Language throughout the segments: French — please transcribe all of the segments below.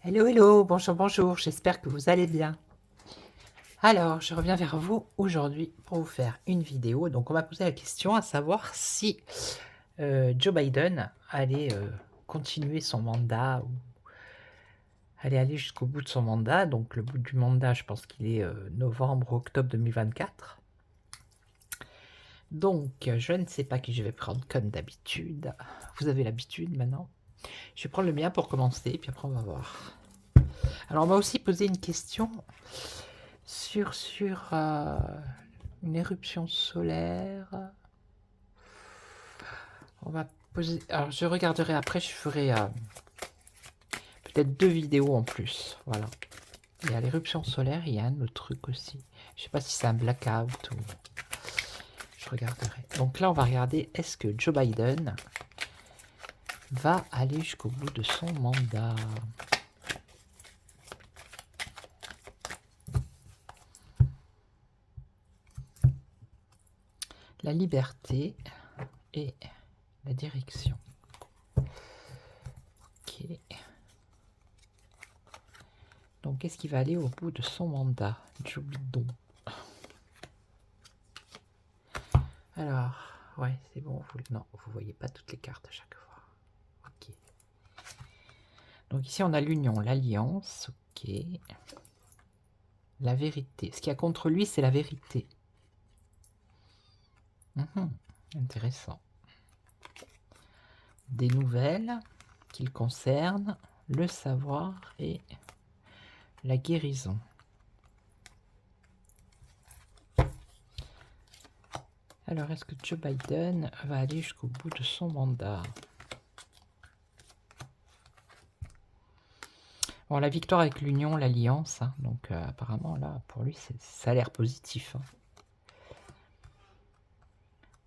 Hello, hello, bonjour, bonjour, j'espère que vous allez bien. Alors, je reviens vers vous aujourd'hui pour vous faire une vidéo. Donc, on m'a posé la question à savoir si Joe Biden allait continuer son mandat ou allait aller jusqu'au bout de son mandat. Donc, le bout du mandat, je pense qu'il est novembre ou octobre 2024. Donc, je ne sais pas qui je vais prendre comme d'habitude. Vous avez l'habitude maintenant. Je vais prendre le mien pour commencer, puis après on va voir. Alors, on m'a aussi posé une question sur une éruption solaire. On va poser. Alors, je regarderai après, je ferai peut-être 2 vidéos en plus. Voilà. Il y a l'éruption solaire, il y a un autre truc aussi. Je sais pas si c'est un blackout ou. Je regarderai. Donc là, on va regarder est-ce que Joe Biden va aller jusqu'au bout de son mandat. La liberté et la direction. Ok. Donc, est-ce qu'il va aller au bout de son mandat, Joe Biden? Alors, ouais, c'est bon. Non, vous voyez pas toutes les cartes à chaque fois. Ok. Donc ici, on a l'union, l'alliance. Ok. La vérité. Ce qu'il y a contre lui, c'est la vérité. Intéressant. Des nouvelles qui le concernent, le savoir et la guérison. Alors, est-ce que Joe Biden va aller jusqu'au bout de son mandat? Bon, la victoire avec l'union, l'alliance, hein, donc apparemment là, pour lui, ça a l'air positif.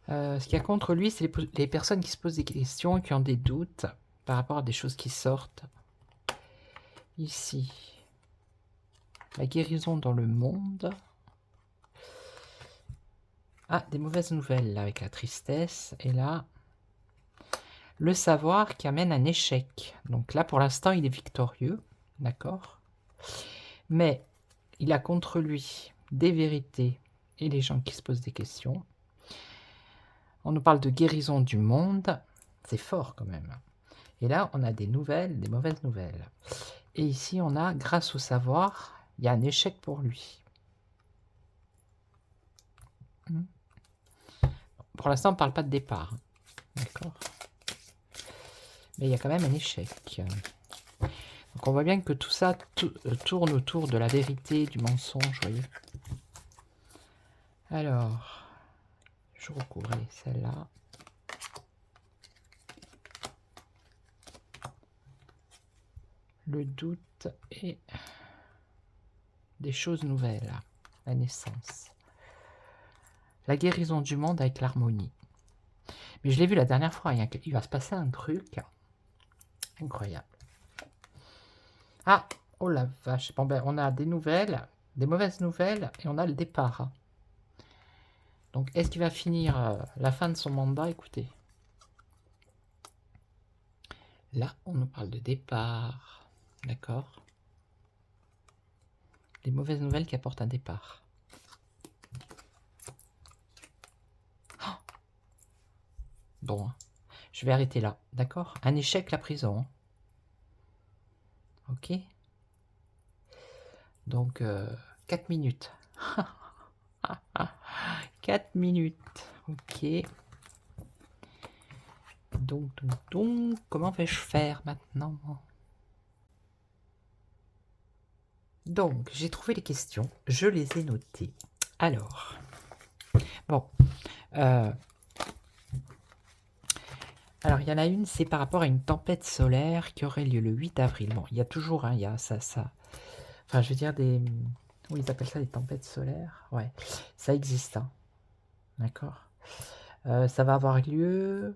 Ce qu'il y a contre lui, c'est les personnes qui se posent des questions, qui ont des doutes par rapport à des choses qui sortent. Ici, la guérison dans le monde. Ah, des mauvaises nouvelles là, avec la tristesse. Et là, le savoir qui amène un échec. Donc là, pour l'instant, il est victorieux. D'accord? Mais il a contre lui des vérités et les gens qui se posent des questions. On nous parle de guérison du monde. C'est fort quand même. Et là, on a des nouvelles, des mauvaises nouvelles. Et ici, on a, grâce au savoir, il y a un échec pour lui. Pour l'instant, on ne parle pas de départ. D'accord? Mais il y a quand même un échec. Donc on voit bien que tout ça tourne autour de la vérité, du mensonge, vous voyez. Alors, je recouvrais celle-là. Le doute et des choses nouvelles, la naissance. La guérison du monde avec l'harmonie. Mais je l'ai vu la dernière fois, il va se passer un truc incroyable. Ah, oh la vache. Bon ben, on a des nouvelles, des mauvaises nouvelles, et on a le départ. Donc, est-ce qu'il va finir la fin de son mandat? Écoutez. Là, on nous parle de départ. D'accord? Les mauvaises nouvelles qui apportent un départ. Oh, bon, je vais arrêter là. D'accord? Un échec, la prison. Ok? Donc, 4 minutes. 4 minutes. Ok. Donc, comment vais-je faire maintenant? Donc, j'ai trouvé les questions. Je les ai notées. Alors, bon. Alors, il y en a une, c'est par rapport à une tempête solaire qui aurait lieu le 8 avril. Bon, il y a toujours, hein, il y a ça. Enfin, je veux dire, oui, ils appellent ça des tempêtes solaires. Ouais, ça existe. Hein. D'accord. Ça va avoir lieu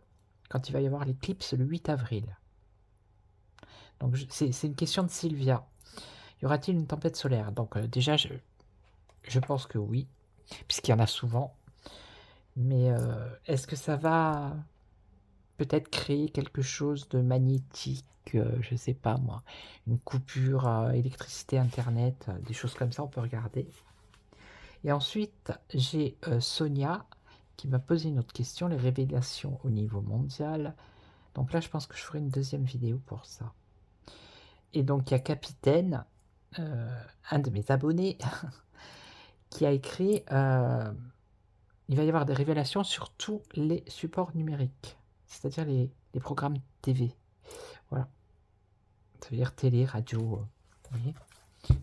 quand il va y avoir l'éclipse le 8 avril. Donc, c'est une question de Sylvia. Y aura-t-il une tempête solaire? Donc, déjà, je pense que oui, puisqu'il y en a souvent. Mais est-ce que ça va peut-être créer quelque chose de magnétique, je sais pas moi, une coupure électricité, internet, des choses comme ça, on peut regarder. Et ensuite, j'ai Sonia qui m'a posé une autre question, les révélations au niveau mondial. Donc là, je pense que je ferai une deuxième vidéo pour ça. Et donc, il y a Capitaine, un de mes abonnés, qui a écrit il va y avoir des révélations sur tous les supports numériques, c'est-à-dire les programmes TV. Voilà. Ça veut dire télé, radio, vous voyez,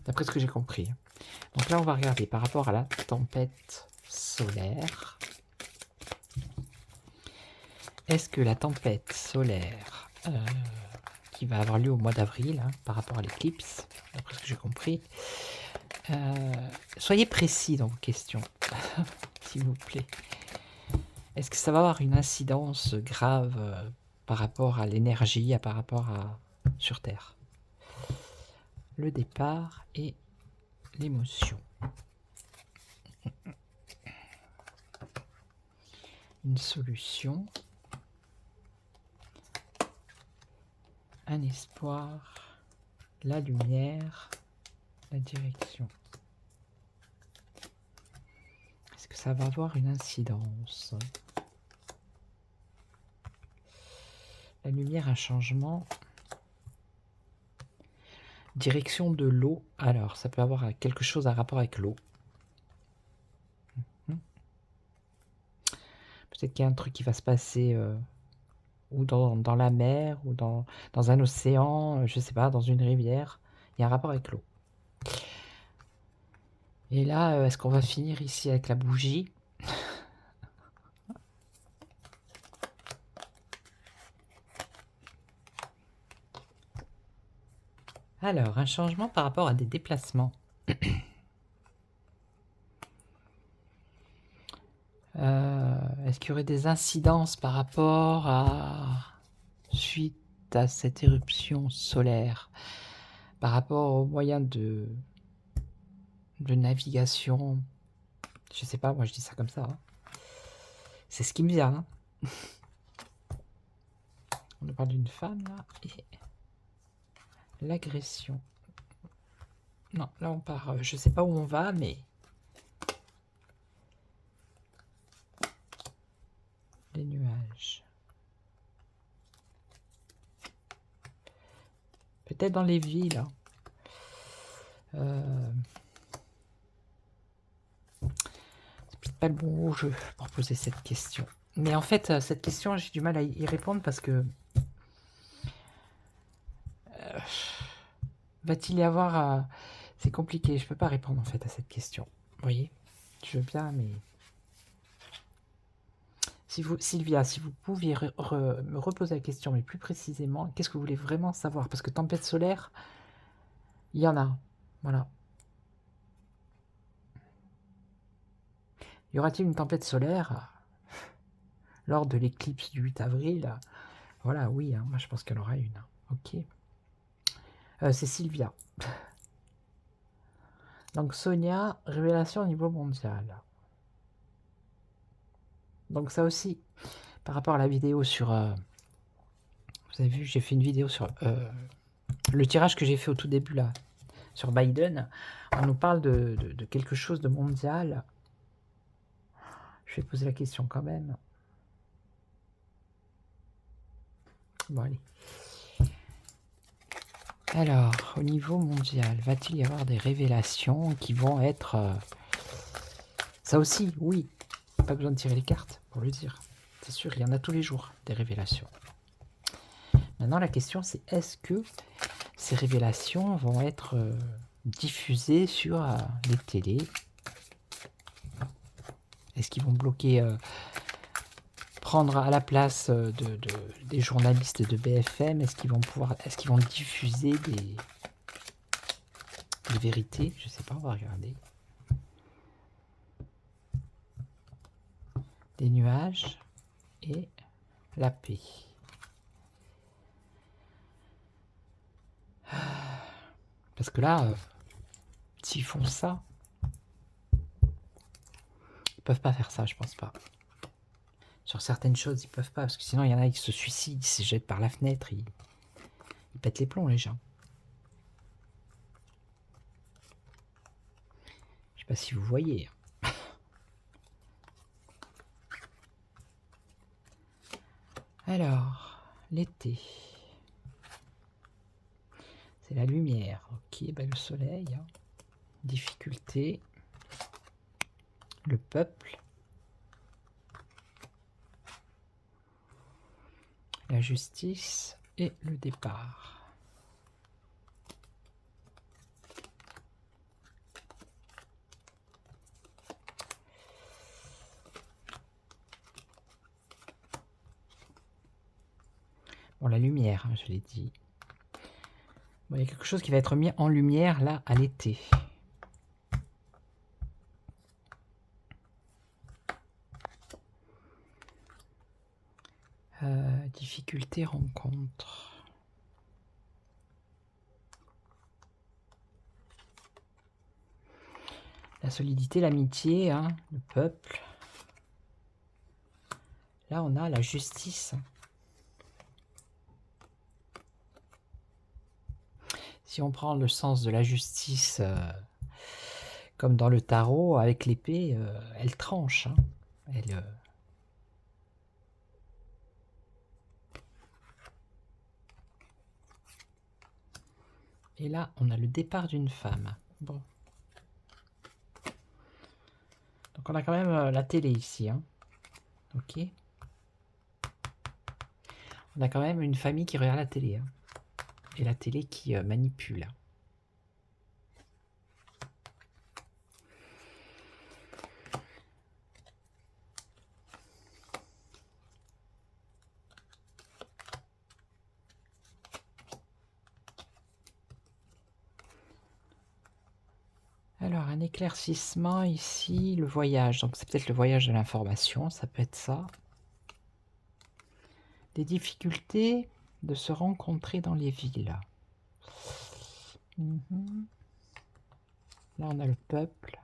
d'après ce que j'ai compris. Donc là, on va regarder par rapport à la tempête solaire. Est-ce que la tempête solaire qui va avoir lieu au mois d'avril, hein, par rapport à l'éclipse, d'après ce que j'ai compris, soyez précis dans vos questions, s'il vous plaît. Est-ce que ça va avoir une incidence grave par rapport à l'énergie, par rapport à sur Terre? Le départ et l'émotion. Une solution. Un espoir. La lumière. La direction. Est-ce que ça va avoir une incidence? La lumière, un changement. Direction de l'eau. Alors, ça peut avoir quelque chose à rapport avec l'eau. Peut-être qu'il y a un truc qui va se passer ou dans la mer, ou dans un océan, je sais pas, dans une rivière. Il y a un rapport avec l'eau. Et là, est-ce qu'on va finir ici avec la bougie? Alors, un changement par rapport à des déplacements. Est-ce qu'il y aurait des incidences par rapport à... suite à cette éruption solaire, par rapport aux moyens de navigation? Je sais pas, moi je dis ça comme ça. Hein. C'est ce qui me vient. Hein. On nous parle d'une femme là, et l'agression. Non, là on part, je sais pas où on va, mais... Les nuages. Peut-être dans les villes. Hein. C'est peut-être pas le bon jeu pour poser cette question. Mais en fait, cette question, j'ai du mal à y répondre parce que... va-t-il y avoir... c'est compliqué, je peux pas répondre en fait à cette question. Vous voyez? Je veux bien, mais... Si vous, Sylvia, si vous pouviez me reposer la question, mais plus précisément, qu'est-ce que vous voulez vraiment savoir? Parce que tempête solaire, il y en a. Voilà. Y aura-t-il une tempête solaire lors de l'éclipse du 8 avril? Voilà, oui, hein, moi je pense qu'il y en aura une. Ok. C'est Sylvia. Donc Sonia, révélation au niveau mondial. Donc ça aussi, par rapport à la vidéo sur... vous avez vu, j'ai fait une vidéo sur le tirage que j'ai fait au tout début là, sur Biden. On nous parle de quelque chose de mondial. Je vais poser la question quand même. Bon, allez. Alors, au niveau mondial, va-t-il y avoir des révélations qui vont être... Ça aussi, oui. Pas besoin de tirer les cartes pour le dire. C'est sûr, il y en a tous les jours, des révélations. Maintenant, la question, c'est est-ce que ces révélations vont être diffusées sur les télés? Est-ce qu'ils vont bloquer... prendre à la place des journalistes de BFM? Est-ce qu'ils vont diffuser des vérités? Je sais pas, on va regarder. Des nuages et la paix. Parce que là, s'ils font ça, ils peuvent pas faire ça, je pense pas. Sur certaines choses, ils peuvent pas, parce que sinon, il y en a qui se suicident, ils se jettent par la fenêtre, ils pètent les plombs, les gens. Je sais pas si vous voyez. Alors, l'été. C'est la lumière. Ok, bah le soleil. Hein. Difficulté. Le peuple. La justice et le départ. Bon, la lumière, hein, je l'ai dit. Bon, il y a quelque chose qui va être mis en lumière là à l'été. Difficulté, rencontre. La solidité, l'amitié, hein, le peuple. Là, on a la justice. Si on prend le sens de la justice, comme dans le tarot, avec l'épée, elle tranche. Hein. Elle, Et là, on a le départ d'une femme. Bon. Donc on a quand même la télé ici. Hein. Ok. On a quand même une famille qui regarde la télé. Hein. Et la télé qui manipule. Alors, un éclaircissement ici, le voyage. Donc, c'est peut-être le voyage de l'information, ça peut être ça. Des difficultés de se rencontrer dans les villes. Là, on a le peuple.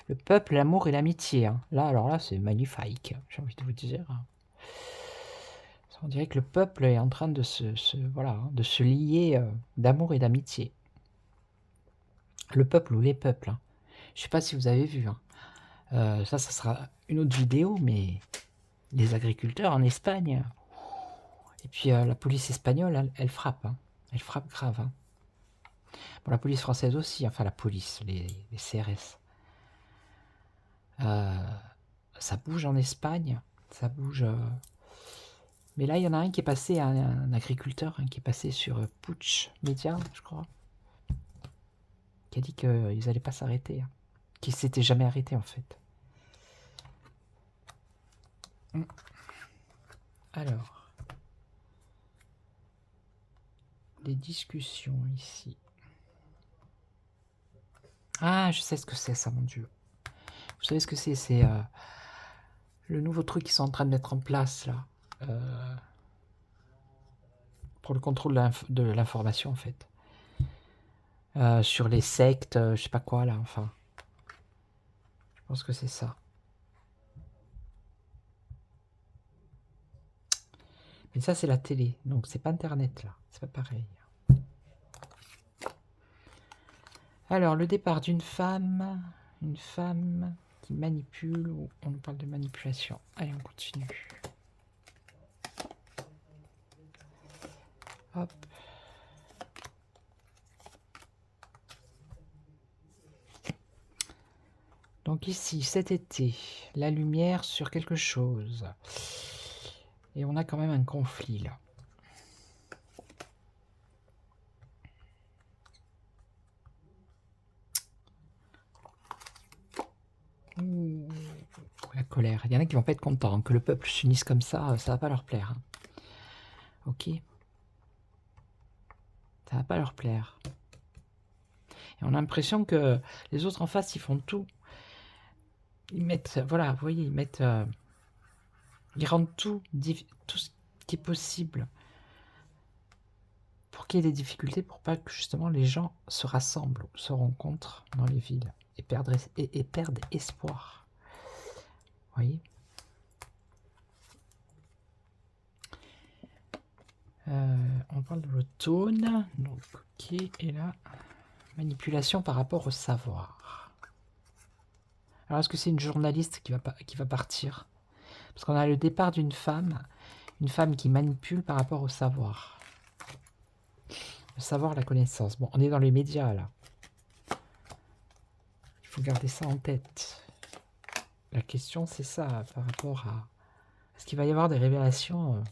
Le peuple, l'amour et l'amitié. Hein. Là, alors là, c'est magnifique, j'ai envie de vous dire. On dirait que le peuple est en train de voilà, hein, de se lier d'amour et d'amitié. Le peuple ou les peuples. Hein. Je ne sais pas si vous avez vu. Hein. Ça sera une autre vidéo, mais les agriculteurs en Espagne. Et puis la police espagnole, elle frappe. Hein. Elle frappe grave. Hein. Bon, la police française aussi. Enfin, la police, les CRS. Ça bouge en Espagne. Ça bouge... Mais là, il y en a un qui est passé, un agriculteur, hein, qui est passé sur Puig Media, je crois, qui a dit qu'ils n'allaient pas s'arrêter, hein, qu'ils ne s'étaient jamais arrêtés en fait. Alors, des discussions ici. Ah, je sais ce que c'est ça, mon Dieu. Vous savez ce que c'est? C'est le nouveau truc qu'ils sont en train de mettre en place là. Pour le contrôle de l'information en fait. Sur les sectes, je sais pas quoi là, enfin. Je pense que c'est ça. Mais ça c'est la télé, donc c'est pas internet là, c'est pas pareil. Alors le départ d'une femme qui manipule, ou on nous parle de manipulation. Allez, on continue. Hop. Donc ici, cet été, la lumière sur quelque chose. Et on a quand même un conflit là. Ouh, la colère. Il y en a qui vont pas être contents. Que le peuple s'unisse comme ça va pas leur plaire. Hein. Ok. Ça va pas leur plaire. Et on a l'impression que les autres en face, ils font tout. Ils mettent, voilà, vous voyez, ils mettent... ils rendent tout ce qui est possible pour qu'il y ait des difficultés, pour pas que justement les gens se rassemblent, se rencontrent dans les villes et perdent espoir. Vous voyez? On parle de l'automne. Donc, ok. Et là, manipulation par rapport au savoir. Alors, est-ce que c'est une journaliste qui va partir? Parce qu'on a le départ d'une femme qui manipule par rapport au savoir. Le savoir, la connaissance. Bon, on est dans les médias, là. Il faut garder ça en tête. La question, c'est ça, par rapport à... Est-ce qu'il va y avoir des révélations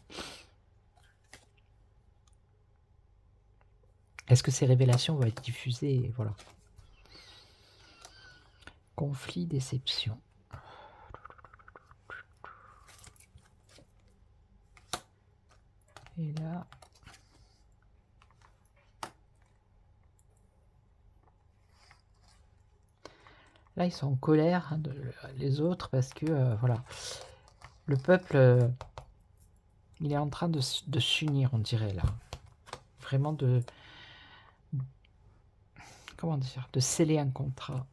Est-ce que ces révélations vont être diffusées? Voilà. Conflit, déception. Et là... Là, ils sont en colère, hein, les autres, parce que, voilà, le peuple, il est en train de s'unir, on dirait, là. Vraiment de... Comment dire? De sceller un contrat.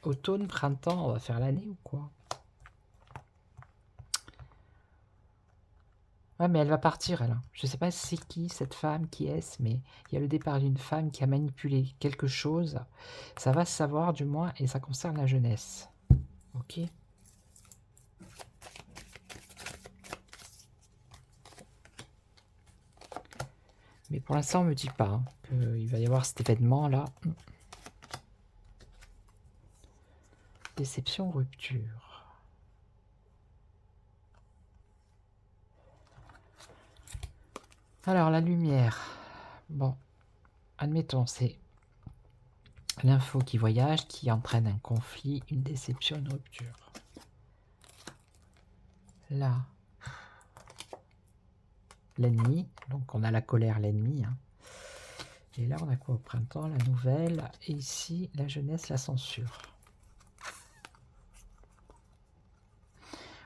Automne, printemps, on va faire l'année ou quoi? Ouais, mais elle va partir, elle. Je sais pas c'est qui, cette femme, qui est-ce, mais il y a le départ d'une femme qui a manipulé quelque chose. Ça va se savoir, du moins, et ça concerne la jeunesse. Ok? Mais pour l'instant, on me dit pas qu'il va y avoir cet événement-là. Déception, rupture. Alors, la lumière. Bon, admettons, c'est l'info qui voyage, qui entraîne un conflit, une déception, une rupture. Là, l'ennemi. Donc, on a la colère, l'ennemi. Hein. Et là, on a quoi au printemps? La nouvelle. Et ici, la jeunesse, la censure.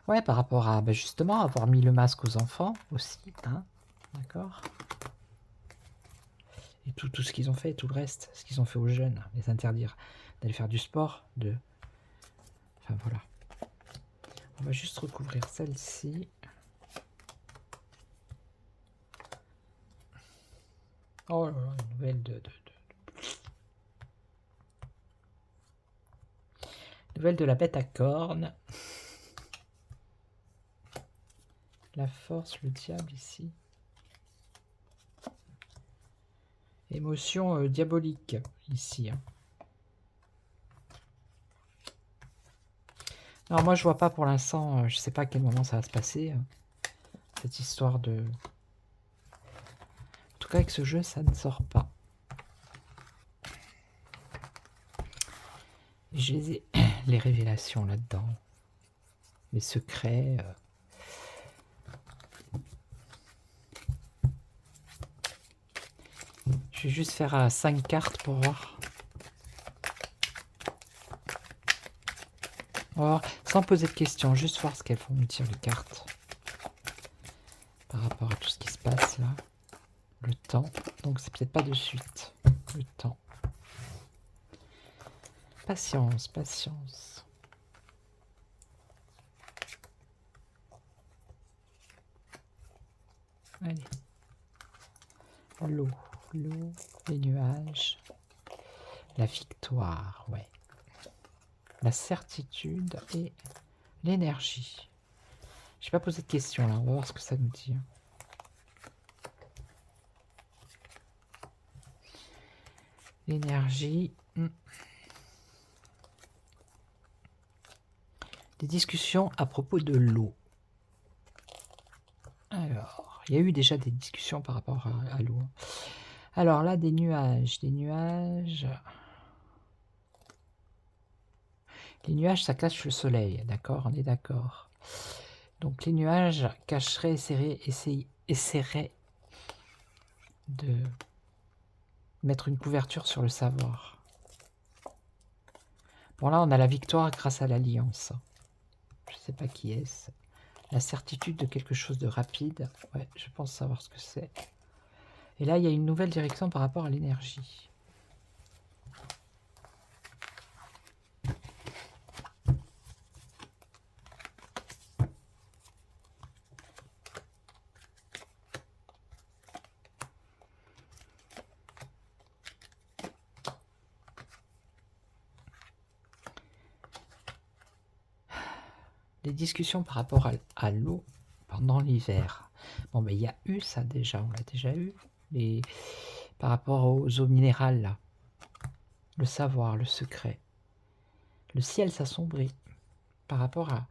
Ouais, par rapport à, ben justement, avoir mis le masque aux enfants aussi. Hein, d'accord? Et tout ce qu'ils ont fait, tout le reste, ce qu'ils ont fait aux jeunes, les interdire d'aller faire du sport, Enfin, voilà. On va juste recouvrir celle-ci. Oh là là, une nouvelle nouvelle de la bête à cornes. La force, le diable ici. Émotion diabolique ici. Hein. Alors moi je vois pas pour l'instant, je sais pas à quel moment ça va se passer. Cette histoire de... En tout cas avec ce jeu ça ne sort pas. Je les ai... les révélations là-dedans. Les secrets... Je vais juste faire 5 cartes pour voir. On va voir, sans poser de questions, juste voir ce qu'elles vont me dire les cartes. Par rapport à tout ce qui se passe là. Le temps. Donc c'est peut-être pas de suite. Le temps. Patience, patience. Allez. L'eau, les nuages. La victoire, ouais. La certitude et l'énergie. Je n'ai pas posé de questions là, on va voir ce que ça nous dit. L'énergie. Des discussions à propos de l'eau. Alors, il y a eu déjà des discussions par rapport à l'eau. Alors là, des nuages. Les nuages, ça cache le soleil, d'accord? On est d'accord. Donc les nuages cacheraient, essaieraient de mettre une couverture sur le savoir. Bon là, on a la victoire grâce à l'alliance. Je sais pas qui est-ce. La certitude de quelque chose de rapide. Ouais, je pense savoir ce que c'est. Et là, il y a une nouvelle direction par rapport à l'énergie. Les discussions par rapport à l'eau pendant l'hiver. Bon, mais il y a eu ça déjà, on l'a déjà eu. Mais par rapport aux eaux minérales, là. Le savoir, le secret. Le ciel s'assombrit par rapport à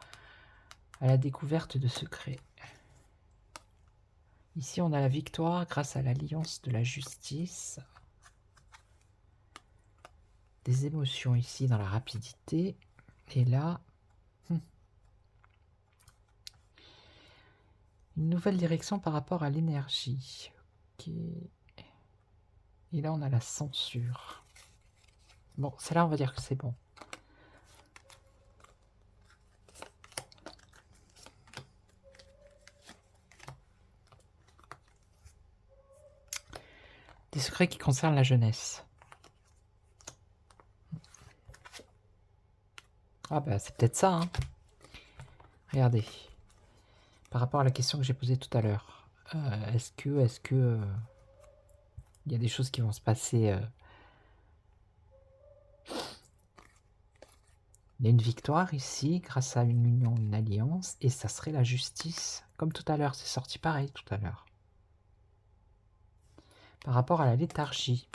la découverte de secrets. Ici, on a la victoire grâce à l'alliance de la justice. Des émotions ici dans la rapidité. Et là, une nouvelle direction par rapport à l'énergie. Ok. Et là, on a la censure. Bon, celle-là, on va dire que c'est bon. Des secrets qui concernent la jeunesse. Ah bah, c'est peut-être ça, hein. Regardez. Par rapport à la question que j'ai posée tout à l'heure. Est-ce que il y a des choses qui vont se passer. Il y a une victoire ici, grâce à une union, une alliance, et ça serait la justice. Comme tout à l'heure, c'est sorti pareil tout à l'heure. Par rapport à la léthargie.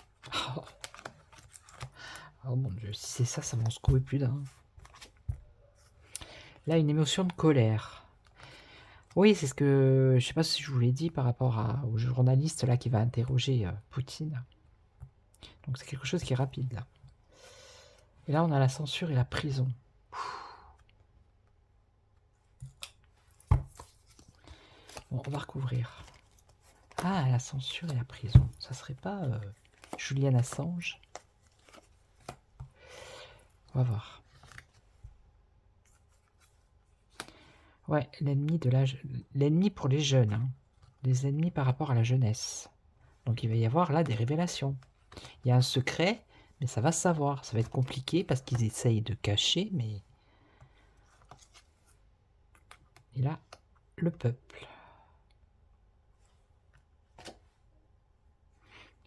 Oh mon Dieu, si c'est ça, ça va en secouer plus d'un. Là, une émotion de colère. Oui, c'est ce que... Je sais pas si je vous l'ai dit par rapport au journaliste là qui va interroger Poutine. Donc c'est quelque chose qui est rapide là. Et là, on a la censure et la prison. Bon, on va recouvrir. Ah, la censure et la prison. Ça serait pas Julian Assange? On va voir. Ouais, l'ennemi pour les jeunes. Hein. Les ennemis par rapport à la jeunesse. Donc il va y avoir là des révélations. Il y a un secret, mais ça va se savoir. Ça va être compliqué parce qu'ils essayent de cacher, mais... Et là, le peuple.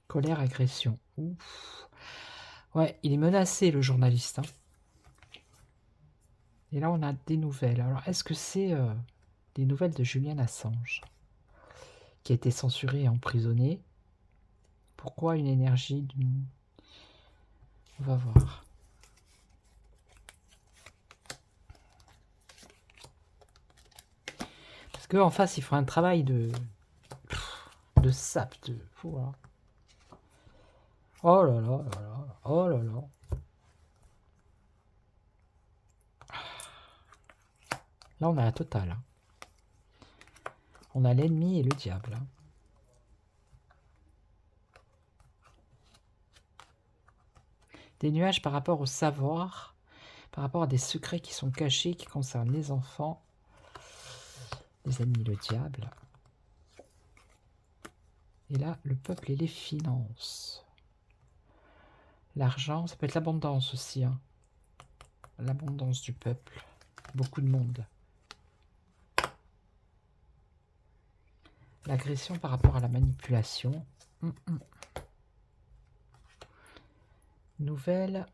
Colère, agression. Ouf. Ouais, il est menacé, le journaliste. Hein. Et là, on a des nouvelles. Alors, est-ce que c'est des nouvelles de Julian Assange, qui a été censuré et emprisonné? Pourquoi une énergie d'une... On va voir. Parce qu'en face, il faut un travail de sape. Voilà. Oh là là là là. Oh là là. Là, on a la totale. Hein. On a l'ennemi et le diable. Hein. Des nuages par rapport au savoir, par rapport à des secrets qui sont cachés, qui concernent les enfants, les ennemis, le diable. Et là, le peuple et les finances. L'argent, ça peut être l'abondance aussi. Hein. L'abondance du peuple. Beaucoup de monde. L'agression par rapport à la manipulation. Nouvelle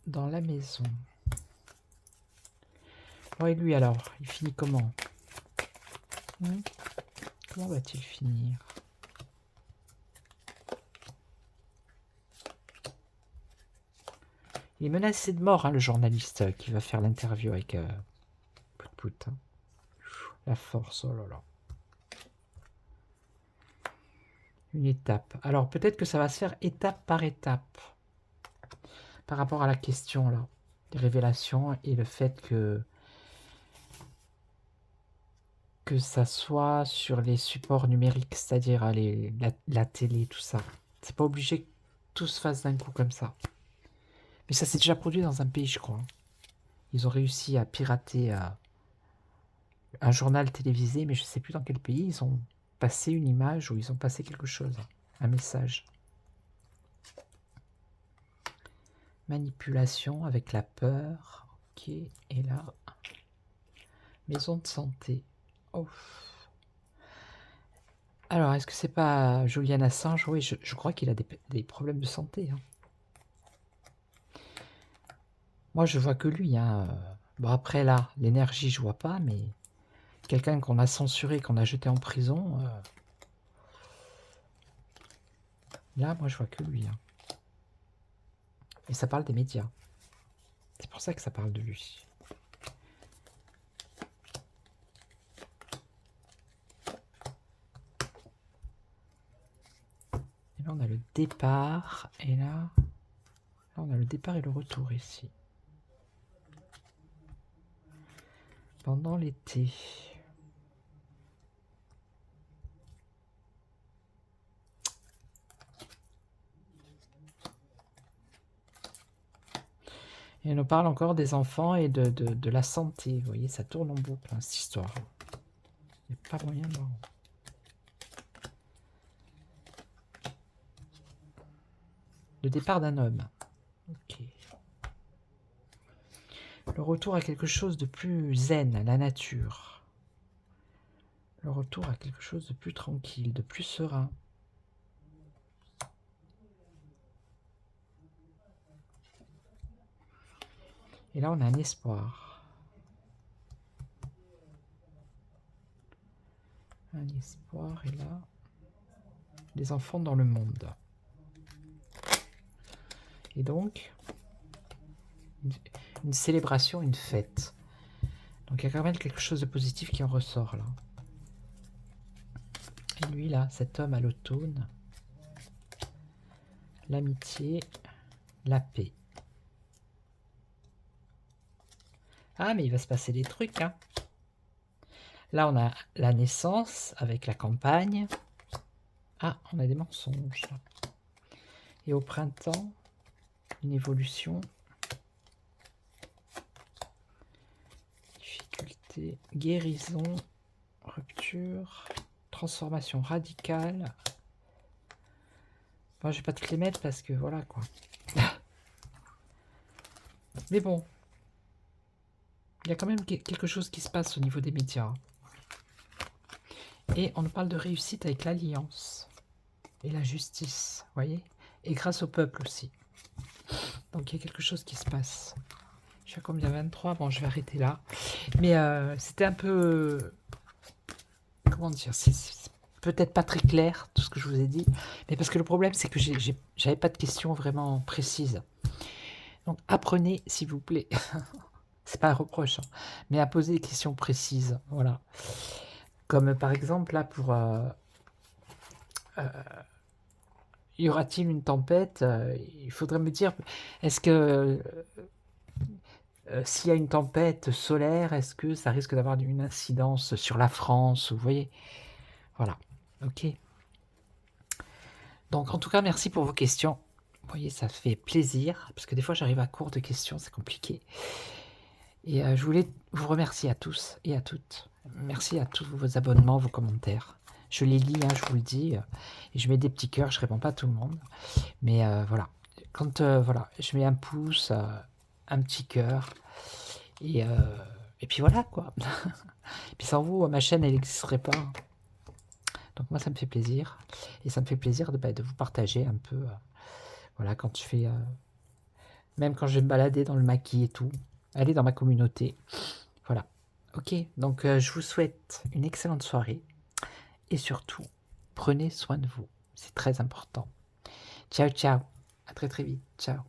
dans la maison. Oh, et lui alors, il finit comment? Comment va-t-il finir? Il est menacé de mort, hein, le journaliste qui va faire l'interview avec Pout. Hein. La force, oh là là. Une étape. Alors peut-être que ça va se faire étape par étape. Par rapport à la question là. Des révélations et le fait que ça soit sur les supports numériques, c'est-à-dire la télé, tout ça. C'est pas obligé que tout se fasse d'un coup comme ça. Mais ça s'est déjà produit dans un pays, je crois. Ils ont réussi à pirater un journal télévisé, mais je sais plus dans quel pays. Ils ont passé une image ou ils ont passé quelque chose, un message. Manipulation avec la peur. Ok, et là, maison de santé. Oh. Alors, est-ce que c'est pas Julian Assange? Oui, je crois qu'il a des problèmes de santé. Hein. Moi, je vois que lui. Hein. Bon, après, là, l'énergie, je vois pas, mais quelqu'un qu'on a censuré, qu'on a jeté en prison, là, moi, je vois que lui. Hein. Et ça parle des médias. C'est pour ça que ça parle de lui. Et là, on a le départ. Et là on a le départ et le retour ici. Pendant l'été. Et on nous parle encore des enfants et de la santé. Vous voyez, ça tourne en boucle, hein, cette histoire. Il n'y a pas moyen de... Le départ d'un homme. Ok. Le retour à quelque chose de plus zen, à la nature. Le retour à quelque chose de plus tranquille, de plus serein. Et là, on a un espoir. Un espoir, et là, les enfants dans le monde. Et donc, une célébration, une fête. Donc, il y a quand même quelque chose de positif qui en ressort, là. Et lui, là, cet homme à l'automne, l'amitié, la paix. Ah, mais il va se passer des trucs, hein. Là, on a la naissance avec la campagne. Ah, on a des mensonges. Et au printemps, une évolution. Difficulté, guérison, rupture, transformation radicale. Moi, je vais pas toutes les mettre parce que voilà, quoi. Mais bon, il y a quand même quelque chose qui se passe au niveau des médias. Et on nous parle de réussite avec l'alliance et la justice, vous voyez. Et grâce au peuple aussi. Donc il y a quelque chose qui se passe. Je suis à combien? 23. Bon, je vais arrêter là. Mais c'était un peu... Comment dire? C'est peut-être pas très clair, tout ce que je vous ai dit. Mais parce que le problème, c'est que j'avais pas de questions vraiment précises. Donc apprenez, s'il vous plaît. C'est pas un reproche, hein, mais à poser des questions précises. Voilà. Comme par exemple, là, pour... y aura-t-il une tempête? Il faudrait me dire, est-ce que s'il y a une tempête solaire, est-ce que ça risque d'avoir une incidence sur la France? Vous voyez? Voilà. Ok. Donc, en tout cas, merci pour vos questions. Vous voyez, ça fait plaisir, parce que des fois, j'arrive à court de questions, c'est compliqué. Et je voulais vous remercier à tous et à toutes. Merci à tous vos abonnements, vos commentaires. Je les lis, hein, je vous le dis, et je mets des petits cœurs, je réponds pas à tout le monde. Mais voilà, quand voilà, je mets un pouce, un petit cœur, et puis voilà, quoi. Et puis sans vous, ma chaîne, elle n'existerait pas. Donc moi, ça me fait plaisir. Et ça me fait plaisir de vous partager un peu, voilà, quand je fais... même quand je vais me balader dans le maquis et tout, aller dans ma communauté. Voilà. Ok, donc je vous souhaite une excellente soirée. Et surtout, prenez soin de vous. C'est très important. Ciao, ciao. À très très vite. Ciao.